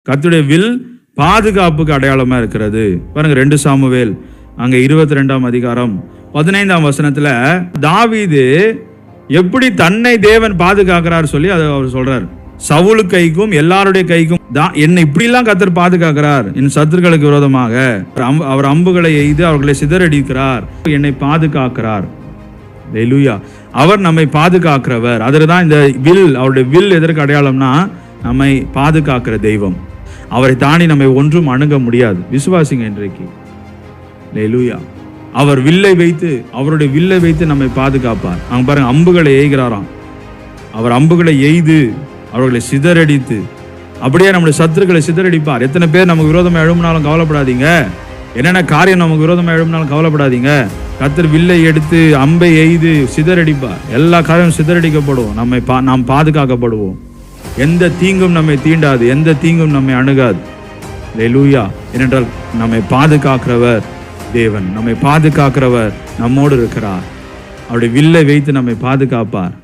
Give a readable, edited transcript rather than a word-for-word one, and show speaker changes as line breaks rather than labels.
கர்த்தருடைய வில் பாதுகாப்புக்கு அடையாளமா இருக்கிறது. பாருங்க 2 சாமுவேல் அங்க 22ஆம் அதிகாரம் 15ஆம் வசனத்துல தாவீது எப்படி தன்னை தேவன் பாதுகாக்கிறார் சொல்லி அதை அவர் சொல்றார். சவுலு கைக்கும் எல்லாருடைய கைக்கும் என்னை இப்படிலாம் கர்த்தர் பாதுகாக்கிறார், என் சத்துருக்களுக்கு விரோதமாக அவர் அம்புகளை எய்து அவர்களை சிதறடிக்கிறார், என்னை பாதுகாக்கிறார். ஹல்லேலூயா. அவர் நம்மை பாதுகாக்கிறவர். அதுதான் இந்த வில், அவருடைய வில் எதற்கு அடையாளம்னா நம்மை பாதுகாக்கிற தெய்வம். அவரை தாண்டி நம்மை ஒன்றும் அணுக முடியாது. விசுவாசிங்க இன்றைக்கு. ஹல்லேலூயா. அவர் வில்லை வைத்து, அவருடைய வில்லை வைத்து நம்மை பாதுகாப்பார். அங்க பாருங்க, அம்புகளை எய்கிறாராம். அவர் அம்புகளை எய்து அவர்களை சிதறடித்து அப்படியே நம்முடைய சத்துருக்களை சிதறடிப்பார். எத்தனை பேர் நமக்கு விரோதமாக எழும்பினாலும் கவலைப்படாதீங்க. என்னென்ன காரியம் நமக்கு விரோதமாக எழும்பினாலும் கவலைப்படாதீங்க. கர்த்தர் வில்லை எடுத்து அம்பை எய்து சிதறடிப்பார். எல்லா காரியம் சிதறடிக்கப்படும். நாம் பாதுகாக்கப்படுவோம். எந்த தீங்கும் நம்மை தீண்டாது, எந்த தீங்கும் நம்மை அணுகாது. ஹல்லேலூயா. ஏனென்றால் நம்மை பாதுகாக்கிறவர் தேவன், நம்மை பாதுகாக்கிறவர் நம்மோடு இருக்கிறார். அவருடைய வில்லை வைத்து நம்மை பாதுகாப்பார்.